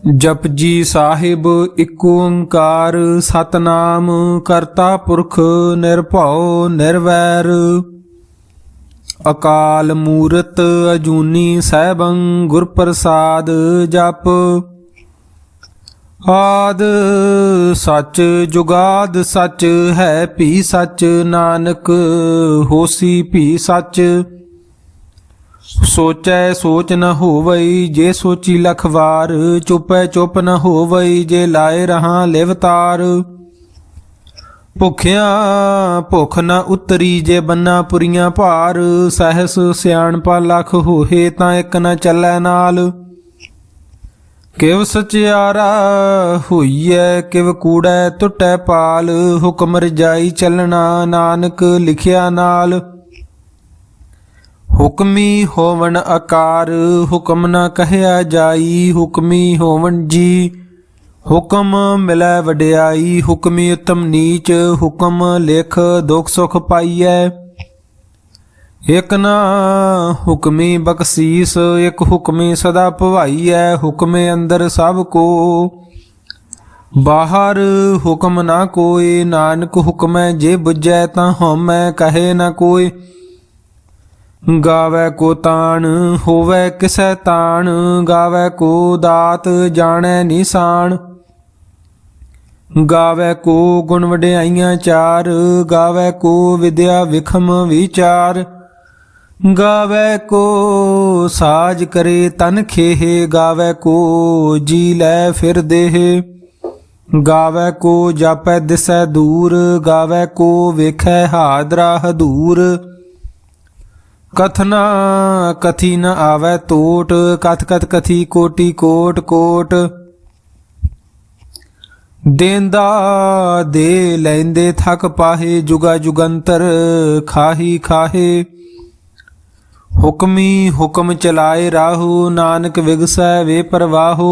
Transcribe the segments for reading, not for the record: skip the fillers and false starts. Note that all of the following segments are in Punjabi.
जपजी साहिब एक ओंकार सतनाम करता पुरख निर्भौ निर्वैर अकाल मूरत अजूनी सैभं गुर प्रसाद जप आद सच जुगाद सच है भी सच नानक होसी भी सच सोचै सोच न होवई जे सोची लख वार चुपै चुप न होवई जे लाए रहां लिवतार भुखिया भुख न उतरी जे बन्ना पुरियां भार सहस सियाणपा लख होहे तां एक न चलै नाल किव सचियारा होईऐ किव कूड़ै टुटै पाल हुक्म रजाई चलना नानक लिखिया नाल हुक्मी होवन आकार हुक्म न कहया जाई हुक्मी होवन जी हुक्म मिलै वड्याई हुक्मी उत्तम नीच हुक्म लिख दुख सुख पाईऐ एक ना हुक्मी बख्शीस एक हुक्मी सदा भवाईऐ हुक्मे अंदर सब को बाहर हुक्म ना कोई नानक हुक्मै जे बुझै तां हउमै कहे ना कोई गावै को ताण होवै किसै ताण गावै को दात जाणै निशान गावै को गुण वड्याइयां चार गावै को विद्या विखम विचार गावै को साज करे तन खेह गावै को जी लै फिर देह गावै को जापै दिसै दूर गावै को वेखै हादरा हदूर कथना कथी न आवै टोट कथ कथ कथी कोटि कोट कोट देंदा दे लैंदे थक पाहे जुगा जुगंतर खाही खाहे हुक्मी हुक्म चलाए राहु नानक विगसै वे परवाहो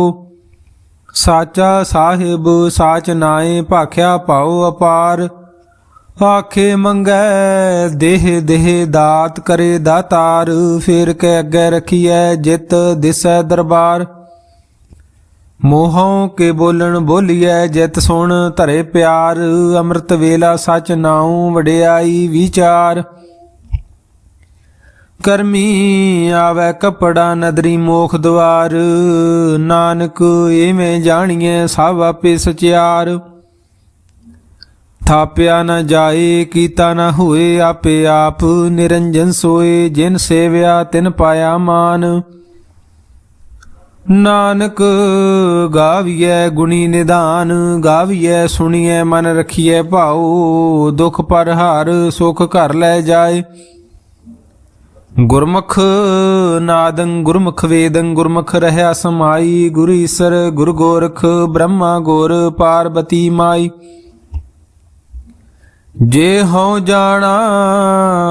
साचा साहिब साच नाए भाख्या पाओ अपार आखे मंगै देह देह दात करे दातार फेर के अगे रखिए जित दिसै दरबार मोहों के बोलन बोलिए जित सुन धरे प्यार अमृत वेला सच नाऊं वड्याई विचार करमी आवे कपड़ा नदरी मोख द्वार नानक एवें जानिए सब आपे सचियार थाप्या न जाए कीता न हुए आपे आप निरंजन सोए जिन सेव्या तिन पाया मान नानक गाविए गुणी निदान गाविए सुनिए मन रखिए भाओ दुख पर हार सुख घर लै जाए गुरमुख नादं गुरमुख वेदं गुरमुख रहया समाई गुरु ईसर गुरु गोरख ब्रह्मा गुर पार्वती माई जे हूँ जाना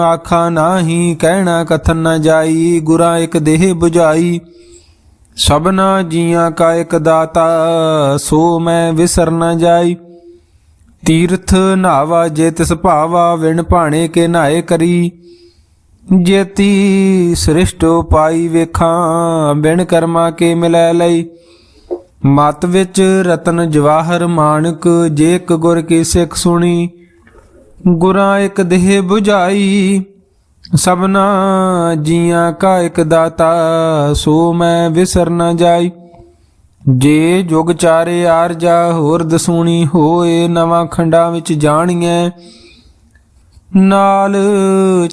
आखा नाही कहना कथन न जाई गुरा एक देह बुझाई सबना जियां का एक दाता सो मैं विसर न जाई तीर्थ नावा जे तिस भावा विण भाणे के नाए करी जेती सृष्ट पाई वेखां बिन कर्मा के मिलै लई मत विच रतन जवाहर माणक जे एक गुर की सिख सुनी गुरा एक देह बुझाई सबना जियां का एक दाता सो मैं विसर न जाई जे जुग चारे आरजा होर दसूनी होए नवां खंडां विच जाणीए नाल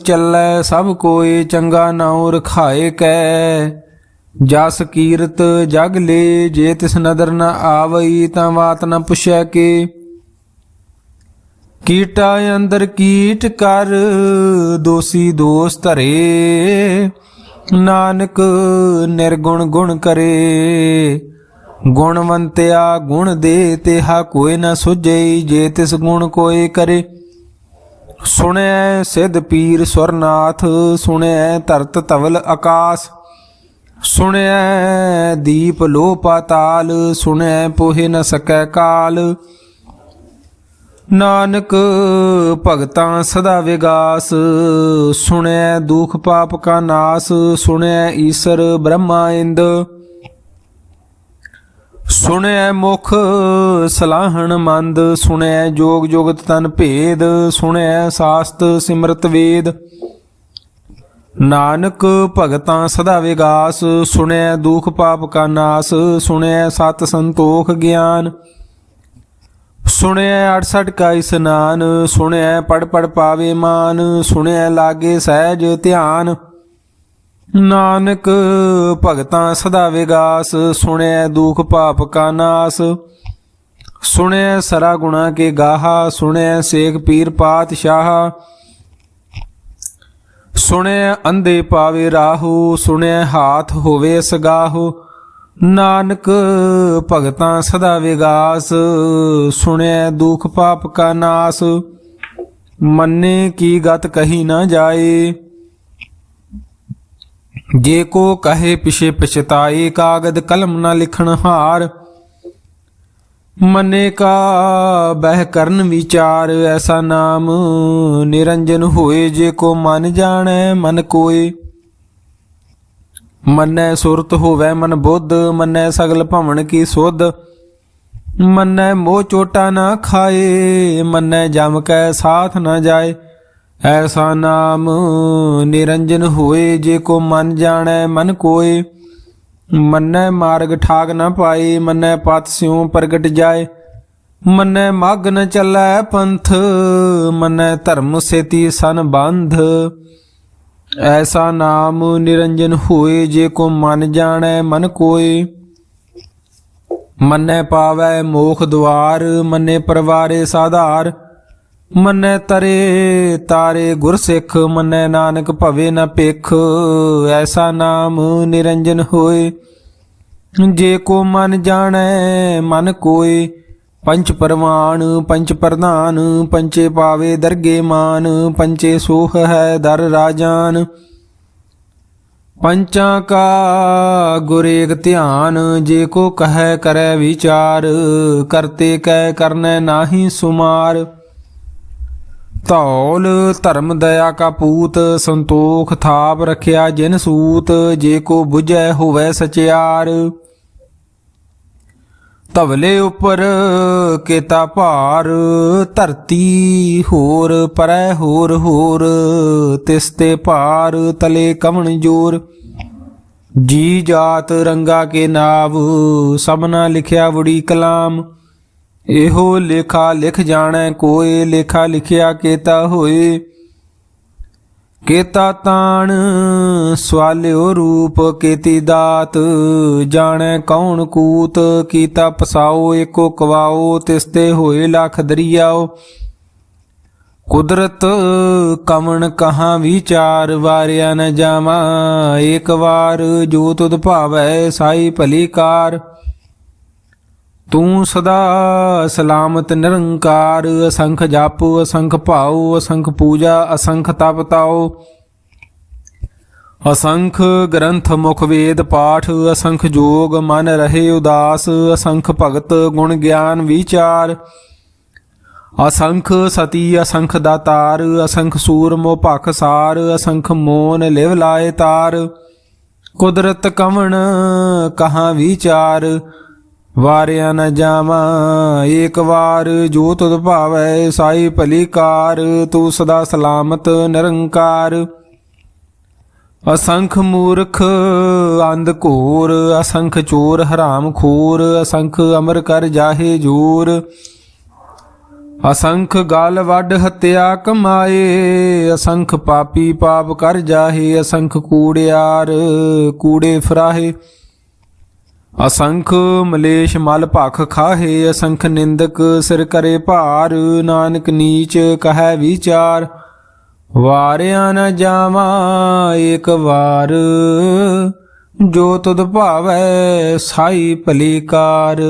ਚੱਲੈ सब कोई चंगा नाਉ रखाए कै जस कीरत जग ले जे तिस नदर न आवई तां बात न पुछै के कीटा अंदर कीट कर दोषी दोष धरे नानक निर्गुण गुण करे गुणवंत्या गुण दे तेहा कोई न सुझे जे तिस गुण कोई करे सुनै सिद्ध पीर स्वरनाथ सुनै धरत तवल आकाश सुनै दीप लो पाताल सुनै पोहे न सकै काल नानक भगतां सदा विगास सुनै दुख पाप का नाश सुनै ईसर ब्रह्मा इंद ਸੁਣਿਐ ਮੁਖ ਸਲਾਹਣ ਮੰਦ, ਸੁਣਿਐ ਜੋਗ ਜੁਗਤ ਤਨ ਭੇਦ, ਸੁਣਿਐ ਸਾਸਤ ਸਿਮਰਤ ਵੇਦ। ਨਾਨਕ ਭਗਤਾਂ ਸਦਾ ਵਿਗਾਸ, ਸੁਣਿਐ ਦੁਖ ਪਾਪ ਕਾ ਨਾਸ, ਸੁਣਿਐ ਸਤ ਸੰਤੋਖ ਗਿਆਨ। ਸੁਣਿਐ 68 ਕਾ ਇਸਨਾਨ, ਸੁਣਿਐ ਪੜ ਪੜ ਪਾਵੇ ਮਾਨ, ਸੁਣਿਐ ਲਾਗੇ ਸਹਿਜ ਧਿਆਨ। ਨਾਨਕ ਭਗਤਾਂ ਸਦਾ ਵਿਗਾਸ, ਸੁਣਿਐ ਦੁਖ ਪਾਪ ਕਾ ਨਾਸ, ਸੁਣਿਐ ਸਰਾ ਗੁਣਾ ਕੇ ਗਾਹਾ, ਸੁਣਿਐ ਸੇਖ ਪੀਰ ਪਾਤਸ਼ਾਹ। ਸੁਣਿਐ ਅੰਧੇ ਪਾਵੇ ਰਾਹੂ, ਸੁਣਿਐ ਹਾਥ ਹੋਵੇ ਸਗਾਹੂ। ਨਾਨਕ ਭਗਤਾਂ ਸਦਾ ਵਿਗਾਸ, ਸੁਣਿਐ ਦੁਖ ਪਾਪ ਕਾ ਨਾਸ। ਮੰਨੇ ਕੀ ਗਤ ਕਹੀ ਨਾ ਜਾਏ, ਜੇ ਕੋ ਕਹੇ ਪਿਛੇ ਪਛਤਾਏ। ਕਾਗਦ ਕਲਮ ਨਾ ਲਿਖਣ ਹਾਰ, ਮੰਨੇ ਕਾ ਬਹਿ ਕਰਨ ਵਿਚਾਰ। ਐਸਾ ਨਾਮ ਨਿਰੰਜਨ ਹੋਏ, ਜੇ ਕੋ ਮਨ ਜਾਣੈ ਮਨ ਕੋਏ। ਮੰਨੈ ਸੁਰਤ ਹੋਵੈ ਮਨ ਬੁੱਧ, ਮੰਨੈ ਸਗਲ ਭਵਨ ਕੀ ਸੁਧ। ਮੰਨੈ ਮੋਹ ਚੋਟਾ ਨਾ ਖਾਏ, ਮੰਨੈ ਜਮ ਕੈ ਸਾਥ ਨਾ ਜਾਏ। ਐਸਾ ਨਾਮ ਨਿਰੰਜਨ ਹੋਏ, ਜੇ ਕੋ ਮਨ ਜਾਣੈ ਮਨ ਕੋਏ। ਮੰਨੈ ਮਾਰਗ ਠਾਗ ਨਾ ਪਾਏ, ਮੰਨੈ ਪਤ ਸਿਉ ਪ੍ਰਗਟ ਜਾਏ। ਮੰਨੈ ਮਗ ਨ ਚੱਲੈ ਪੰਥ, ਮੰਨੈ ਧਰਮ ਸੇਤੀ ਸਨ ਬੰਧ। ਐਸਾ ਨਾਮ ਨਿਰੰਜਨ ਹੋਏ, ਜੇ ਕੋ ਮਨ ਜਾਣੈ ਮਨ ਕੋਏ। ਮੰਨੈ ਪਾਵੈ ਮੋਖ ਦੁਆਰ, ਮੰਨੈ ਪਰਵਾਰੇ ਸਾਧਾਰ। ਮੰਨੈ ਤਰੇ ਤਾਰੇ ਗੁਰ ਸਿੱਖ, ਮੰਨੈ ਨਾਨਕ ਭਵੇ ਨ ਭਿਖ। ਐਸਾ ਨਾਮ ਨਿਰੰਜਨ ਹੋਏ, ਜੇ ਕੋ ਮਨ ਜਾਣੈ ਮਨ ਕੋਏ। ਪੰਚ ਪਰਵਾਨ ਪੰਚ ਪ੍ਰਧਾਨ, ਪੰਚੇ ਪਾਵੇ ਦਰਗੇ ਮਾਨ। ਪੰਚੇ ਸੋਹ ਹੈ ਦਰ ਰਾਜਾਨ, ਪੰਚਾਂ ਕਾ ਗੁਰ ਏਕ ਧਿਆਨ। ਜੇ ਕੋ ਕਹੈ ਕਰੈ ਵਿਚਾਰ, ਕਰਤੇ ਕੈ ਕਰਨੈ ਨਾਹੀ ਸੁਮਾਰ। ਧੌਲ ਧਰਮ ਦਇਆ ਕਾ ਪੂਤ, ਸੰਤੋਖ ਥਾਪ ਰਖਿਆ ਜਿਨ ਸੂਤ। ਜੇ ਕੋ ਬੁਝੈ ਹੋਵੈ ਸਚਿਆਰ, ਧਵਲੇ ਉੱਪਰ ਕੇਤਾ ਭਾਰ। ਧਰਤੀ ਹੋਰ ਪਰੈ ਹੋਰ ਹੋਰ, ਤਿਸ ਤੇ ਭਾਰ ਤਲੇ ਕਵਣ ਜੋਰ। ਜੀ ਜਾਤ ਰੰਗਾ ਕੇ ਨਾਵ, ਸਭਨਾ ਲਿਖਿਆ ਵੜੀ ਕਲਾਮ। ਇਹੋ ਲੇਖਾ ਲਿਖ ਜਾਣੈ ਕੋਏ, ਲੇਖਾ ਲਿਖਿਆ ਕੇਤਾ ਹੋਏ। ਕੇਤਾ ਤਾਣ ਸਵਾਲਿਓ ਰੂਪ, ਕੇਤੀ ਦਾਤ ਜਾਣੈ ਕੌਣ ਕੂਤ। ਕੀਤਾ ਪਸਾਓ ਏਕੋ ਕਵਾਓ, ਤਿਸ ਤੇ ਹੋਏ ਲੱਖ ਦਰਿਆਓ। ਕੁਦਰਤ ਕਵਣ ਕਹਾਂ ਵਿਚਾਰ, ਵਾਰਿਆ ਨ ਜਾਵਾਂ ਏਕ ਵਾਰ। ਜੋ ਤੁਧ ਭਾਵੈ ਸਾਈ ਭਲੀ ਕਾਰ, ਤੂੰ ਸਦਾ ਸਲਾਮਤ ਨਿਰੰਕਾਰ। ਅਸੰਖ ਜਪ ਅਸੰਖ ਭਾਉ, ਅਸੰਖ ਪੂਜਾ ਅਸੰਖ ਤਪ ਤਾਉ। ਅਸੰਖ ਗ੍ਰੰਥ ਮੁਖ ਵੇਦ ਪਾਠ, ਅਸੰਖ ਜੋਗ ਮਨ ਰਹੇ ਉਦਾਸ। ਅਸੰਖ ਭਗਤ ਗੁਣ ਗਿਆਨ ਵਿਚਾਰ, ਅਸੰਖ ਸਤੀ ਅਸੰਖ ਦਾਤਾਰ। ਅਸੰਖ ਸੂਰ ਮੋਹ ਭਖ ਸਾਰ, ਅਸੰਖ ਮੋਨ ਲਿਵ ਲਾਏ ਤਾਰ। ਕੁਦਰਤ ਕਵਣ ਕਹਾਂ ਵਿਚਾਰ, ਵਾਰਿਆ ਨ ਜਾਵਾਂ ਏਕ ਵਾਰ। ਜੋ ਤੁਧ ਭਾਵੈ ਸਾਈ ਭਲੀ ਕਾਰ, ਤੂੰ ਸਦਾ ਸਲਾਮਤ ਨਿਰੰਕਾਰ। ਅਸੰਖ ਮੂਰਖ ਅੰਧ ਘੋਰ, ਅਸੰਖ ਚੋਰ ਹਰਾਮ ਖੋਰ। ਅਸੰਖ ਅਮਰ ਕਰ ਜਾਹੇ ਜੋਰ, ਅਸੰਖ ਗਲ ਵੱਢ ਹੱਤਿਆ ਕਮਾਏ। ਅਸੰਖ ਪਾਪੀ ਪਾਪ ਕਰ ਜਾਹੇ, ਅਸੰਖ ਕੂੜਿਆਰ ਕੂੜੇ ਫਰਾਹੇ। ਅਸੰਖ ਮਲੇਸ਼ ਮਲ ਭਖ ਖਾਹੇ, ਅਸੰਖ ਨਿੰਦਕ ਸਿਰ ਕਰੇ ਭਾਰ। ਨਾਨਕ ਨੀਚ ਕਹੈ ਵਿਚਾਰ, ਵਾਰਿਆ ਨ ਜਾਵਾਂ ਏਕ ਵਾਰ। ਜੋ ਤੁਧ ਭਾਵੈ ਸਾਈ ਭਲੀ ਕਾਰ,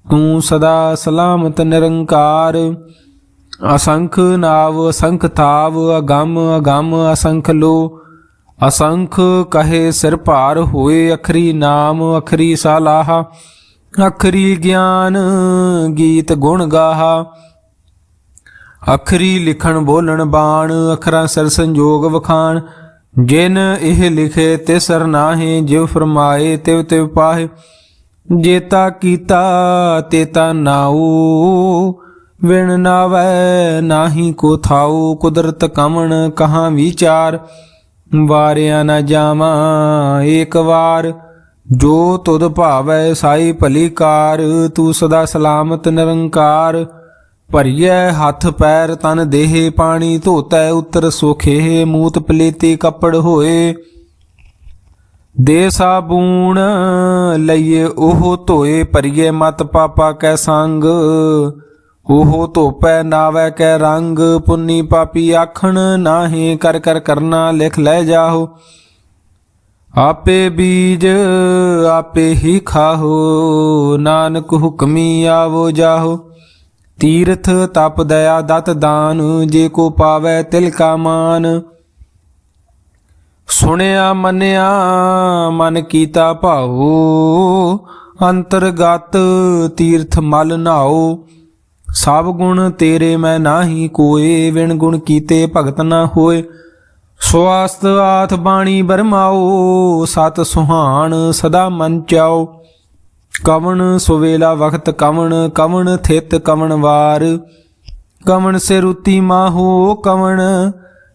ਤੂੰ ਸਦਾ ਸਲਾਮਤ ਨਿਰੰਕਾਰ। ਅਸੰਖ ਨਾਵ ਅਸੰਖ ਥਾਵ, ਅਗੰਮ ਅਗੰਮ ਅਸੰਖ ਲੋ। ਅਸੰਖ ਕਹੇ ਸਿਰ ਭਾਰ ਹੋਏ, ਅਖਰੀ ਨਾਮ ਅਖਰੀ ਸਾਲਾਹਾ। ਅਖਰੀ ਗਿਆਨ ਗੀਤ ਗੁਣ ਗਾਹਾ, ਅਖਰੀ ਲਿਖਣ ਬੋਲਣ ਬਾਣ। ਅਖਰਾਂ ਸਿਰ ਸੰਜੋਗ ਵਖਾਣ, ਜਿਨ ਇਹ ਲਿਖੇ ਤਿਸਰ ਨਾਹੀ। ਜਿਵ ਫਰਮਾਏ ਤਿਵ ਤਿਵ ਪਾਹੇ, ਜੇਤਾ ਕੀਤਾ ਤੇਤਾ ਨਾਉ, ਵਿਣ ਨਾਵੈ ਨਾਹੀ ਕੋ ਥਾਉ। ਕੁਦਰਤ ਕਵਣ ਕਹਾਂ ਵਿਚਾਰ, ਵਾਰਿਆ ਨਾ ਜਾਵਾਂ ਏਕ ਵਾਰ। ਜੋ ਤੁਧ ਭਾਵੈ ਸਾਈ ਭਲੀ ਕਾਰ, ਤੂੰ ਸਦਾ ਸਲਾਮਤ ਨਿਰੰਕਾਰ। ਭਰੀਐ ਹੱਥ ਪੈਰ ਤਨ ਦੇਹ, ਪਾਣੀ ਧੋਤੈ ਉਤਰ ਸੋਖੇ। ਮੂਤ ਪਲੇਤੀ ਕੱਪੜ ਹੋਏ, ਦੇ ਸਾਬੂਣ ਲਈਏ ਉਹ ਧੋਏ। ਭਰੀਏ ਮਤ ਪਾਪਾ ਕੈ ਸੰਗ, ਉਹ ਧੋਪੈ ਨਾਵੈ ਕੈ ਰੰਗ। ਪੁੰਨੀ ਪਾਪੀ ਆਖਣ ਨਾਹੀਂ, ਕਰ ਕਰ ਕਰਨਾ ਲਿਖ ਲੈ ਜਾਹੋ। ਆਪੇ ਬੀਜ ਆਪੇ ਹੀ ਖਾਹੋ, ਨਾਨਕ ਹੁਕਮੀ ਆਵੋ ਜਾਹੋ। ਤੀਰਥ ਤਪ ਦਇਆ ਦਤ ਦਾਨ, ਜੇ ਕੋ ਪਾਵੈ ਤਿਲ ਕਾ ਮਾਨ। ਸੁਣਿਆ ਮੰਨਿਆ ਮਨ ਕੀਤਾ ਭਾਉ, ਅੰਤਰਗਤ ਤੀਰਥ ਮਲ ਨਾਉ। ਸਭ ਗੁਣ ਤੇਰੇ ਮੈਂ ਨਾਹੀ ਕੋਏ, ਵਿਣ ਗੁਣ ਕੀਤੇ ਭਗਤ ਨਾ ਹੋਏ। ਸਵਾਸਤ ਆਥ ਬਾਣੀ ਬਰਮਾਓ, ਸਤ ਸੁਹਾਣ ਸਦਾ ਮਨ ਚਾਓ। ਕਵਣ ਸੁਵੇਲਾ ਵਖਤ ਕਵਣ, ਕਵਣ ਥਿਤ ਕਵਣ ਵਾਰ। ਕਵਣ ਸਿਰੁਤੀ ਮਾਹੋ ਕਵਣ,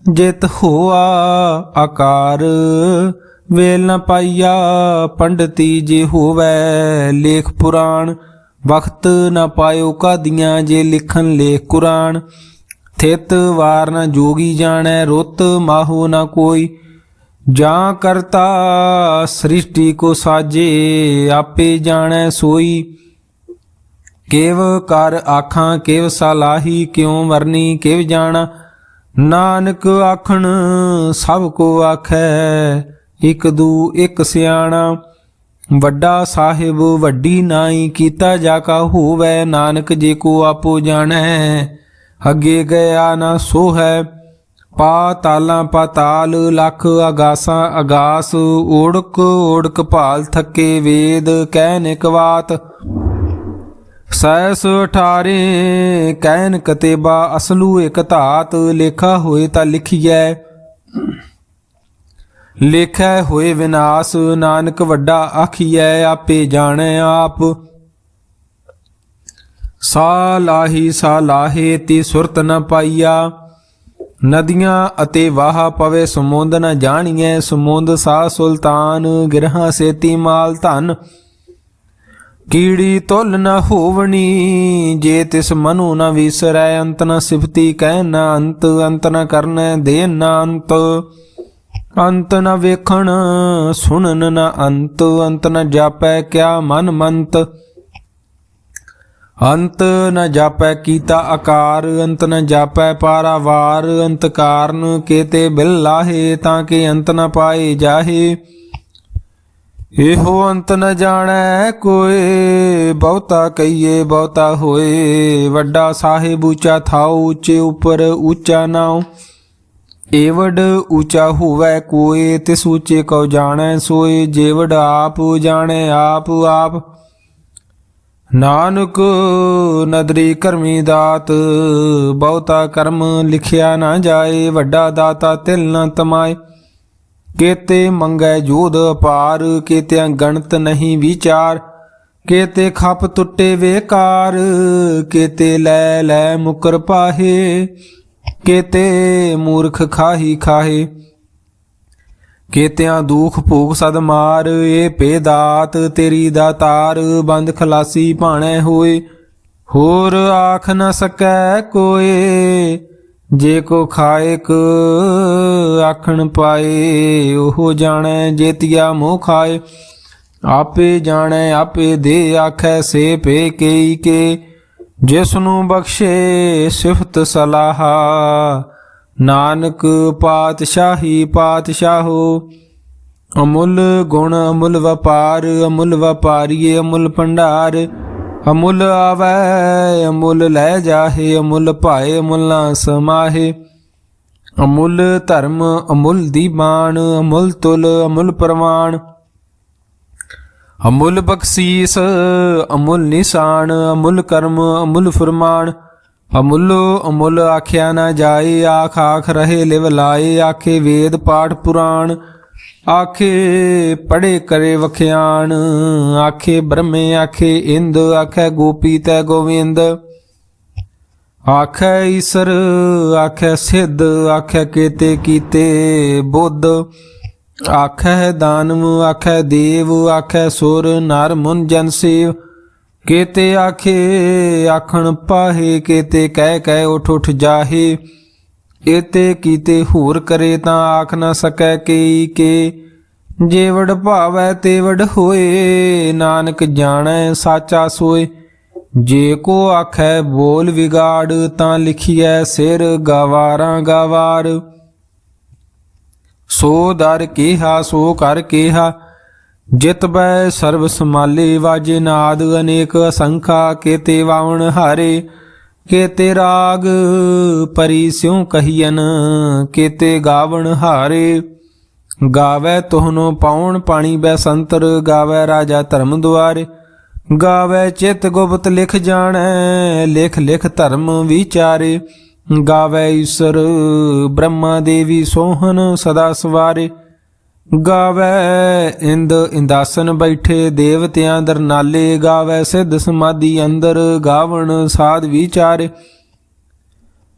ਜਿਤ ਹੋਆ ਆਕਾਰ। ਵੇਲ ਨ ਪਾਈਆ ਪੰਡਤੀ, ਜੇ ਹੋਵੈ ਲੇਖ ਪੁਰਾਣ। ਵਖਤ ਨ ਪਾਇਓ ਕਾਦੀਆਂ, ਜੇ ਲਿਖਨ ਲੇਖ ਕੁਰਾਨ। ਥਿਤ ਵਾਰ ਨ ਜੋਗੀ ਜਾਣੈ, ਰੁੱਤ ਮਾਹੋ ਨ ਕੋਈ। ਜਾਂ ਕਰਤਾ ਸ੍ਰਿਸ਼ਟੀ ਕੋ ਸਾਜੇ, ਆਪੇ ਜਾਣੈ ਸੋਈ। ਕਿਵ ਕਰ ਆਖਾਂ ਕਿਵ ਸਲਾਹੀ, ਕਿਉ ਵਰਨੀ ਕਿਵ ਜਾਣਾ। ਨਾਨਕ ਆਖਣ ਸਭ ਕੋ ਆਖੈ, ਇਕ ਦੂ ਇਕ ਸਿਆਣਾ। ਵੱਡਾ ਸਾਹਿਬ ਵੱਡੀ ਨਾਈ, ਕੀਤਾ ਜਾ ਕਾ ਹੋਵੈ। ਨਾਨਕ ਜੇ ਕੋ ਆਪੋ ਜਾਣੈ, ਅੱਗੇ ਗਿਆ ਨਾ ਸੋ ਹੈ। ਪਾਤਾਲਾਂ ਪਾਤਾਲ ਲੱਖ, ਆਗਾਸਾਂ ਆਗਾਸ। ਓੜਕ ਓੜਕ ਭਾਲ ਥੱਕੇ, ਵੇਦ ਕਹਿਨ ਇਕ ਬਾਤ। ਸੈਸ 18 ਕਹਿਨ ਕਤੇਬਾ, ਅਸਲੂ ਇਕ ਧਾਤ। ਲੇਖਾ ਹੋਏ ਤਾਂ ਲਿਖੀਐ, ਲੇਖੈ ਹੋਏ ਵਿਨਾਸ਼। ਨਾਨਕ ਵੱਡਾ ਆਖੀਐ, ਆਪੇ ਜਾਣੈ ਆਪ। ਸਾ ਲਾਹੇ ਤੀ ਸੁਰਤ ਨ ਪਾਈਆ। ਨਦੀਆਂ ਅਤੇ ਵਾਹ ਪਵੇ ਸਮੁੰਦ ਨ ਜਾਣੀਐ। ਸਮੁੰਦ ਸਾ ਸੁਲਤਾਨ, ਗਿਰਹਾਂ ਸੇਤੀ ਮਾਲ ਧਨ। ਕੀੜੀ ਤੁਲ ਨ ਹੋਵਣੀ, ਜੇ ਤਿਸ ਮਨੁ ਨ ਵਿਸਰੈ। ਅੰਤ ਨ ਸਿਫਤੀ ਕਹਿ ਨ ਅੰਤ, ਅੰਤ ਨ ਕਰਨੈ ਦੇ ਨ ਅੰਤ। ਅੰਤ ਨ ਵੇਖਣ ਸੁਣਨ ਨ ਅੰਤ, ਅੰਤ ਨ ਜਾਪੈ ਕਿਆ ਮਨ ਮੰਤ। ਅੰਤ ਨ ਜਾਪੈ ਕੀਤਾ ਆਕਾਰ, ਅੰਤ ਨ ਜਾਪੈ ਪਾਰਾਵਾਰ। ਅੰਤ ਕਾਰਨ ਕੇਤੇ ਬਿਲ ਲਾਹੇ, ਤਾਂ ਕਿ ਅੰਤ ਨ ਪਾਏ ਜਾਹੇ। ਇਹੋ ਅੰਤ ਨ ਜਾਣੈ ਕੋਏ, ਬਹੁਤਾ ਕਹੀਏ ਬਹੁਤਾ ਹੋਏ। ਵੱਡਾ ਸਾਹਿਬ ਉੱਚਾ ਥਾਉ, ਉੱਚੇ ਉੱਪਰ ਉੱਚਾ ਨਾਉ। ਏਵਡ ਉੱਚਾ ਹੋਵੈ ਕੋਏ, ਤਿਸ ਉੱਚੇ ਕਉ ਜਾਣੈ ਸੋਏ। ਜੇਵਡ ਆਪ ਜਾਣੈ ਆਪ ਆਪ। ਨਾਨਕ ਨਦਰੀ ਕਰਮੀ ਦਾਤ, ਬਹੁਤਾ ਕਰਮ ਲਿਖਿਆ ਨਾ ਜਾਏ। ਵੱਡਾ ਦਾਤਾ ਤਿਲ ਨ ਤਮਾਏ, ਕੇਤੇ ਮੰਗੈ ਜੋਧ ਅਪਾਰ। ਕੇਤਿਆਂ ਗਣਤ ਨਹੀਂ ਵਿਚਾਰ, ਕੇਤੇ ਖਪ ਟੁੱਟੇ ਵੇਕਾਰ। ਕੇਤੇ ਲੈ ਲੈ ਮੁਕਰ ਪਾਹੇ, ਕੇਤੇ ਮੂਰਖ ਖਾਹੀ ਖਾਹੇ। ਕੇਤਿਆਂ ਦੁਖ ਭੋਗ ਸਦ ਮਾਰ, ਇਹ ਭੇ ਦਾਤ ਤੇਰੀ ਦਾਤਾਰ। ਬੰਦ ਖਲਾਸੀ ਭਾਣੈ ਹੋਏ, ਹੋਰ ਆਖ ਨ ਸਕੈ ਕੋਏ। ਜੇ ਕੋ ਖਾਇਕ ਆਖਣ ਪਾਏ, ਉਹ ਜਾਣੈ ਜੇਤੀਆ ਮੋਹ ਖਾਏ। ਆਪੇ ਜਾਣੈ ਆਪੇ ਦੇ ਆਖੈ, ਸੇ ਭੇ ਕੇਈ ਕੇ। ਜਿਸ ਨੂੰ ਬਖਸ਼ੇ ਸਿਫਤ ਸਲਾਹਾ, ਨਾਨਕ ਪਾਤਸ਼ਾਹੀ ਪਾਤਸ਼ਾਹੋ। ਅਮੁੱਲ ਗੁਣ ਅਮੁੱਲ ਵਪਾਰ, ਅਮੁੱਲ ਵਪਾਰੀਏ ਅਮੁੱਲ ਭੰਡਾਰ। ਅਮੁੱਲ ਆਵੈ ਅਮੁੱਲ ਲੈ ਜਾਹੇ, ਅਮੁੱਲ ਭਾਏ ਅਮੁੱਲ ਨਾ ਸਮਾਹੇ। ਅਮੁੱਲ ਧਰਮ ਅਮੁੱਲ ਦੀਬਾਨ, ਅਮੁੱਲ ਤੁਲ ਅਮੁੱਲ ਪ੍ਰਮਾਣ। ਅਮੁੱਲ ਬਖਸ਼ੀਸ ਅਮੁੱਲ ਨਿਸ਼ਾਨ, ਅਮੁੱਲ ਕਰਮ ਅਮੁੱਲ ਫਰਮਾਨ। ਅਮੁੱਲੋ ਅਮੁੱਲ ਆਖਿਆ ਨਾ ਜਾਏ, ਆਖ ਆਖ ਰਹੇ ਲਿਵ ਲਾਏ। ਆਖੇ ਵੇਦ ਪਾਠ ਪੁਰਾਣ, ਆਖੇ ਪੜੇ ਕਰੇ ਵਖਿਆਣ, ਆਖੇ ਬ੍ਰਹਮੇ ਆਖੇ ਇੰਦ, ਆਖੇ ਗੋਪੀ ਤੈ ਗੋਵਿੰਦ, ਆਖੈ ਈਸਰ ਆਖੈ ਸਿੱਧ, ਆਖੈ ਕੇਤੇ ਕੀਤੇ ਬੁੱਧ, ਆਖੈ ਦਾਨਵ ਆਖੈ ਦੇਵ, ਆਖੈ ਸੁਰ ਨਰ ਮੁਨ ਜਨ ਸੇਵ, ਕੇਤੇ ਆਖੇ ਆਖਣ ਪਾਹੇ, ਕੇਤੇ ਕਹਿ ਕਹਿ ਉਠ ਉਠ ਜਾਹੇ, ਏਤੇ ਕੀਤੇ ਹੋਰ ਕਰੇ ਤਾਂ ਆਖ ਨਾ ਸਕੈ ਕੇਈ ਕੇ, ਜੇ ਵਡ ਭਾਵੈ ਤੇ ਵਡ ਹੋਏ, ਨਾਨਕ ਜਾਣੈ ਸਾਚਾ ਸੋਏ, ਜੇ ਕੋ ਆਖੈ ਬੋਲ ਵਿਗਾੜ, ਤਾਂ ਲਿਖੀਐ ਸਿਰ ਗਵਾਰਾਂ ਗਵਾਰ, ਸੋ ਦਰ ਕੇਹਾ ਸੋ ਕਰ ਕੇਹਾ, ਜਿਤ ਬੈ ਸਰਬ ਸਮਾਲੇ, ਵਾਜੇ ਨਾਦ ਅਨੇਕ ਅਸੰਖਾ, ਕੇਤੇ ਵਾਵਣ ਹਾਰੇ, ਕੇਤੇ ਰਾਗ ਪਰੀ ਸਿਉ ਕਹੀਐਨ, ਕੇਤੇ ਗਾਵਣ ਹਾਰੇ, ਗਾਵੈ ਤੋਹਨੋ ਪਾਉਣ ਪਾਣੀ ਬੈ ਸੰਤਰ, ਗਾਵੈ ਰਾਜਾ ਧਰਮ ਦੁਆਰੇ, ਗਾਵੈ ਚਿਤ ਗੁਪਤ ਲਿਖ ਜਾਣੈ, ਲਿਖ ਲਿਖ ਧਰਮ ਵਿਚਾਰੇ, ਗਾਵੈ ਈਸਰ ਬ੍ਰਹਮਾ ਦੇਵੀ ਸੋਹਨ ਸਦਾ ਸਵਾਰੇ, ਗਾਵੈ ਇੰਦ ਇੰਦਾਸਨ ਬੈਠੇ ਦੇਵਤਿਆਂ ਦਰ ਨਾਲੇ, ਗਾਵੈ ਸਿੱਧ ਸਮਾਧੀ ਅੰਦਰ, ਗਾਵਣ ਸਾਧ ਵਿਚਾਰੇ,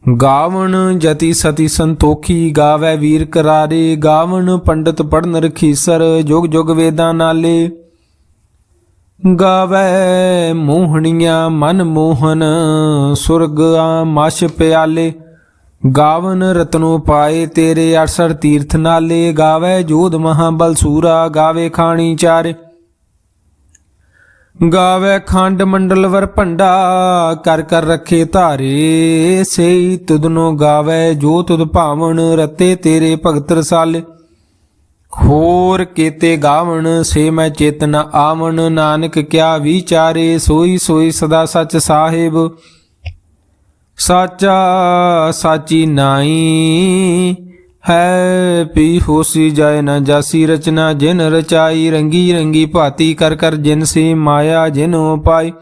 ਗਾਵਣ ਜਤੀ ਸਤੀ ਸੰਤੋਖੀ, ਗਾਵੈ ਵੀਰ ਕਰਾਰੇ, ਗਾਵਣ ਪੰਡਤ ਪੜਨ ਰਖੀਸਰ, ਜੁਗ ਜੁਗ ਵੇਦਾਂ ਨਾਲੇ, ਗਾਵੈ ਮੋਹਣੀਆਂ ਮਨ ਮੋਹਨ, ਸੁਰਗ ਮਛ ਪਿਆਲੇ, ਗਾਵਨ ਰਤਨੋ ਪਾਏ ਤੇਰੇ 68 ਤੀਰਥ ਨਾਲੇ, ਗਾਵੈ ਜੋਧ ਮਹਾਬਲ ਸੂਰਾ, ਗਾਵੇ ਖਾਣੀ ਚਾਰੇ, ਗਾਵੈ ਖੰਡ ਮੰਡਲ ਵਰ ਭੰਡਾ, ਕਰ ਕਰ ਰੱਖੇ ਧਾਰੇ, ਸਈ ਤੁਧਨੋ ਗਾਵੈ ਜੋ ਤੁਧ ਭਾਵਨ, ਰਤੇ ਤੇਰੇ ਭਗਤ ਰਸਾਲੇ, ਹੋਰ ਕੇਤੇ ਗਾਵਣ ਸੇ ਮੈਂ ਚੇਤਨ ਆਵਣ, ਨਾਨਕ ਕਿਆ ਵਿਚਾਰੇ, ਸੋਈ ਸੋਈ ਸਦਾ ਸਚ ਸਾਹਿਬ, ਸਾਚਾ ਸਾਚੀ ਨਾਈ ਹੈ, ਪੀ ਹੋਸੀ ਜਾਏ ਨਾ ਜਾਸੀ ਰਚਨਾ, ਜਿਨ ਰਚਾਈ ਰੰਗੀ ਰੰਗੀ ਭਾਤੀ, ਕਰ ਕਰ ਜਿਨ ਸੇ ਮਾਇਆ ਜਿਨੋ ਪਾਈ,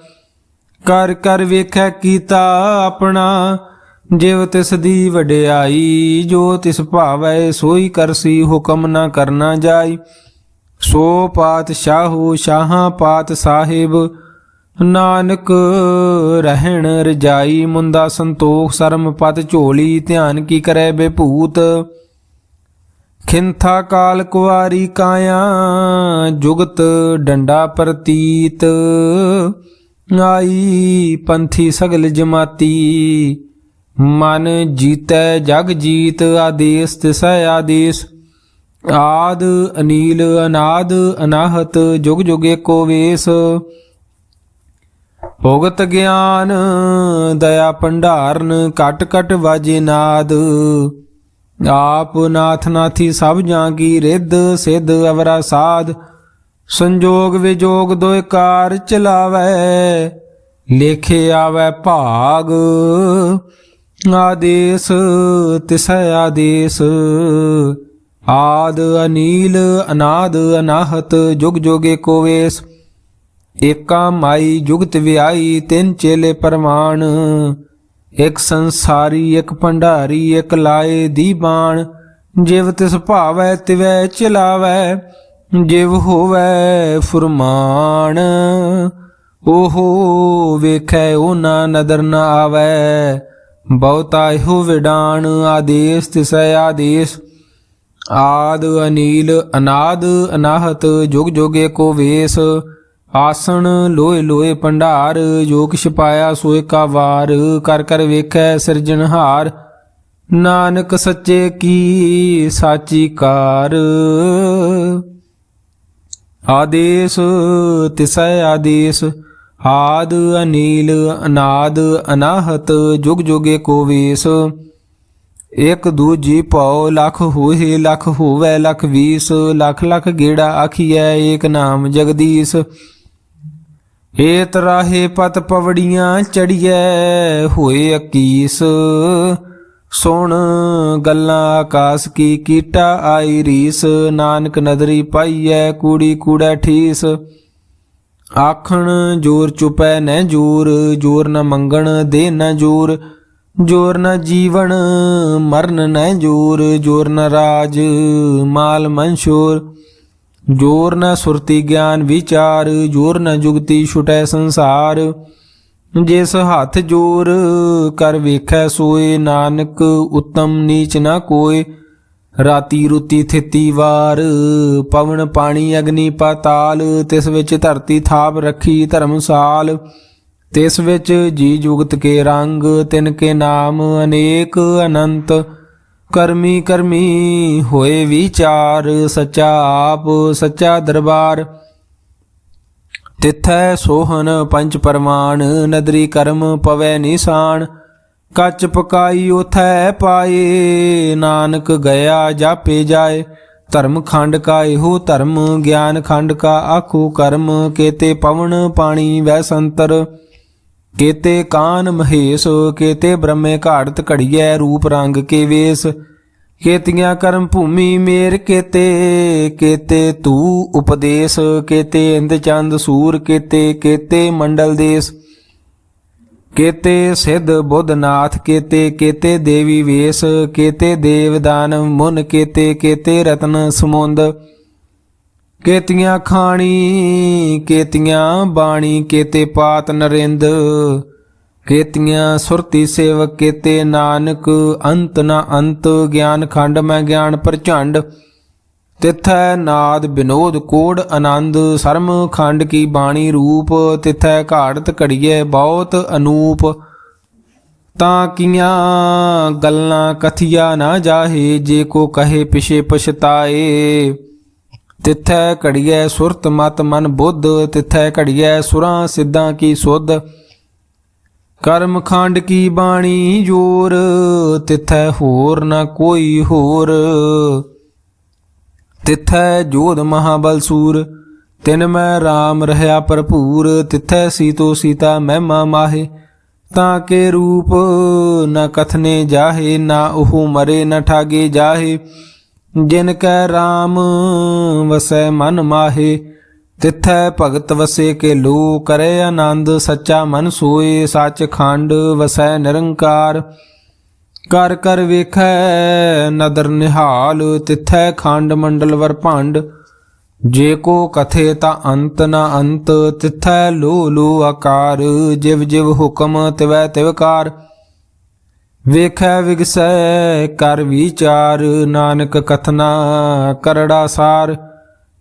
ਕਰ ਕਰ ਵੇਖੈ ਕੀਤਾ ਆਪਣਾ, ਜਿਵ ਤਿਸ ਦੀ ਵਡਿਆਈ, ਜੋ ਤਿਸ ਭਾਵੈ ਸੋਈ ਕਰਸੀ, ਹੁਕਮ ਨਾ ਕਰਨਾ ਜਾਈ, ਸੋ ਪਾਤਸ਼ਾਹੋ ਸ਼ਾਹਾਂ ਪਾਤ ਸਾਹਿਬ, ਨਾਨਕ ਰਹਿਣ ਰਜਾਈ, ਮੁੰਦਾ ਸੰਤੋਖ ਸਰਮ ਪਤ ਝੋਲੀ, ਧਿਆਨ ਕੀ ਕਰੈ ਬੇਭੂਤ, ਖਿੰਥਾ ਕਾਲ ਕੁਆਰੀ ਕਾਇਆ, ਜੁਗਤ ਡੰਡਾ ਪ੍ਰਤੀਤ, ਆਈ ਪੰਥੀ ਸਗਲ ਜਮਾਤੀ, ਮਨ ਜੀਤੈ ਜਗ ਜੀਤ, ਆਦੇਸ ਤਿਸੈ ਆਦੇਸ, ਆਦ ਅਨੀਲ ਅਨਾਦ ਅਨਾਹਤ, ਜੁਗ ਜੁਗ ਏਕੋ ਵੇਸ, ਭੋਗਤ ਗਿਆਨ ਦਇਆ ਭੰਡਾਰਨ, ਕਟ ਕਟ ਵਾਜੇ ਨਾਦ, ਆਪ ਨਾਥ ਨਾਥੀ ਸਭ ਜਾਂ ਕੀ ਰਿੱਧ, ਸਿੱਧ ਅਵਰਾ ਸਾਧ, ਸੰਜੋਗ ਵਿਜੋਗ ਦੋਇ ਕਾਰ ਚਲਾਵੈ, ਲੇਖੇ ਆਵੈ ਭਾਗ, ਆਦੇਸ ਤਿਸੈ ਆਦੇਸ, ਆਦ ਅਨੀਲ ਅਨਾਦ ਅਨਾਹਤ, ਜੁਗ ਜੁਗ ਏਕੋ ਵੇਸ, ਏਕਾ ਮਾਈ ਜੁਗਤ ਵਿਆਈ, ਤਿੰਨ ਚੇਲੇ ਪਰਮਾਨ, ਇਕ ਸੰਸਾਰੀ ਇਕ ਭੰਡਾਰੀ, ਇਕ ਲਾਏ ਦੀਬਾਨ, ਜਿਵ ਤਿਸ ਭਾਵੈ ਤਿਵੈ ਚਲਾਵੈ, ਜਿਵ ਹੋਵੈ ਫੁਰਮਾਨ, ਓਹੋ ਵੇਖੈ ਓਨਾ ਨਦਰ ਨ ਆਵੈ, ਬਹੁਤਾ ਇਹੋ ਵਿਡਾਨ, ਆਦੇਸ ਤਿਸੈ ਆਦੇਸ, ਆਦ ਅਨੀਲ ਅਨਾਦ ਅਨਾਹਤ, ਜੁਗ ਜੁਗ ਏਕੋ ਵੇਸ, ਆਸਣ ਲੋਏ ਲੋਏ ਭੰਡਾਰ, ਜੋ ਕਿਛ ਪਾਇਆ ਸੋਇ ਕਾ ਵਾਰ, ਕਰ ਕਰ ਵੇਖੈ ਸਿਰਜਣਹਾਰ, ਨਾਨਕ ਸੱਚੇ ਕੀ ਸਾਚੀ ਕਾਰ, ਆਦੇਸ ਤਿਸੈ ਆਦੇਸ, ਆਦ ਅਨੀਲ ਅਨਾਦ ਅਨਾਹਤ, ਜੁਗ ਜੁਗ ਏਕੋ ਵੇਸ, ਇਕ ਦੂਜੀ ਭਉ ਲਖ ਹੋਏ, ਲਖ ਹੋਵੈ ਲਖ 20, ਲਖ ਲਖ ਗੇੜਾ ਆਖੀਐ, ਏਕ ਨਾਮ ਜਗਦੀਸ਼, ਏਤ ਰਾਹੇ ਪਤ ਪਵੜੀਆਂ ਚੜੀਐ, ਹੋਏ 21, ਸੁਣ ਗੱਲਾਂ ਆਕਾਸ ਕੀ ਕੀਟਾ ਆਈ ਰੀਸ, ਨਾਨਕ ਨਦਰੀ ਪਾਈਐ ਕੂੜੀ ਕੂੜਾ ਠੀਸ, ਆਖਣ ਜੋਰ ਚੁਪੈ ਨੈ ਜੋਰ, ਜੋਰ ਨ ਮੰਗਣ ਦੇ ਨ ਜੋਰ, ਜੋਰ ਨ ਜੀਵਨ ਮਰਨ ਨੈ ਜੋਰ, ਜੋਰ ਨ ਰਾਜ ਮਾਲ ਮੰਸ਼ੋਰ, जोर न सुरती ज्ञान विचार, जोर न जुगती छुटै संसार। जिस हाथ जोर कर वेखै सोए, नानक उत्तम नीच न कोय। राती रुती थिती वार, पवन पानी अग्नि पाताल। तिस विच धरती थाप रखी धर्मसाल। तिस विच जी जुगत के रंग, तिनके नाम अनेक अनंत। करमी करमी होए विचार, सच्चा आप सच्चा दरबार। तिथै सोहन पंच परमाण, नदरी कर्म पवै निशान। कच पकाई ओथै पाए, नानक गया जापे जाए। धर्म खंड का एहो धर्म, ज्ञान खंड का आखो कर्म। केते पवन पानी वै संतर, केते कान महेश। केते ब्रह्मे घाड़त घड़ियै, रूप रंग के वेश। केतियां कर्म भूमि मेर केते, केते तू उपदेश। केते इंद चंद सूर, केते केते मंडल देश। केते सिद्ध बुद्ध नाथ, केते केते देवी वेश। केते देव दानव मुन, केते केते रत्न समुंद। केतियां खाणी केतियां बाणी, केते पात नरिंद। केतियां सुरती सेवक, केते नानक अंत न अंत। ज्ञान खंड मैं ज्ञान प्रचंड, तिथै नाद विनोद कोड आनंद। सरम खंड की बाणी रूप, तिथै घाड़त घड़िए बहुत अनूप। तां कियां गल्लां कथिया ना जाहे, जे को कहे पिछे पछताए। तिथै घड़िए सुरत मत मन बुद्ध, तिथै घड़िए सुरां सिद्धां की सुध। कर्म खंड की बाणी जोर, तिथै होर न कोई होर। तिथै जोध महाबल सूर, तिन मैं राम रहया भरपूर। तिथै सीतो सीता महिमा माहे, ताके रूप न कथने जाहे। ना ओहु मरे न ठागे जाहे, जिन कै राम वसै मन माहे। तिथै भगत वसे के लो, करे आनंद सच्चा मन सोए। सच खंड वसै निरंकार, कर कर वेखै नदर निहाल। तिथै खंड मंडल वर भंड, जे को कथे ता अंत न अंत। तिथै लो लो आकार, जिव जिव हुक्म तिवै तिवकार। वेखै विगसै कर विचार, नानक कथना करड़ा सार।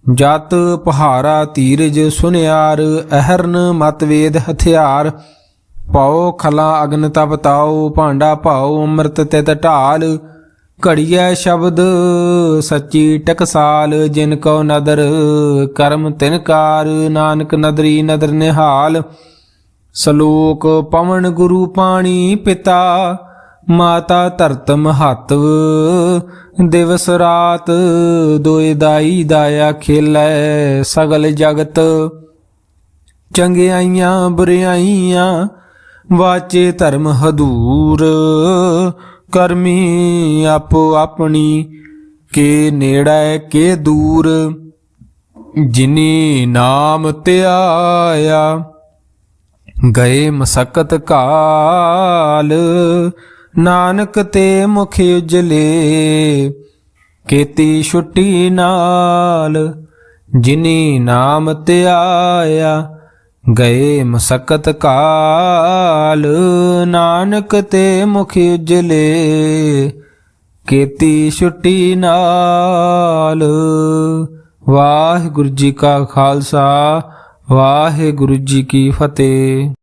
जत पहारा धीरज सुनियार, अहरन मतवेद हथियार। पाओ खला अग्न तप ताओ, भांडा पाओ अमृत तित ढाल। घड़िया शब्द सच्ची टकसाल, जिन को नदर कर्म तिनकार। नानक नदरी नदर निहाल। सलोक पवन गुरु पाणी पिता, माता धरत महत्व। दिवस रात दोए दाई दाया, खेलै सगल जगत। चंगियाइयां बुरियाइयां वाचे धर्म हदूर। करमी आपो अपनी, के नेड़ै के दूर। जिनी नाम त्याया, गए मसकत काल। नानक ते मुख उजले, केती छुट्टी नाल। जिनी नाम त्याया, गए मसकत काल। नानक ते मुख उजले, केती छुट्टी नाल। वाहिगुरु जी का खालसा, वाहिगुरु जी की फतेह।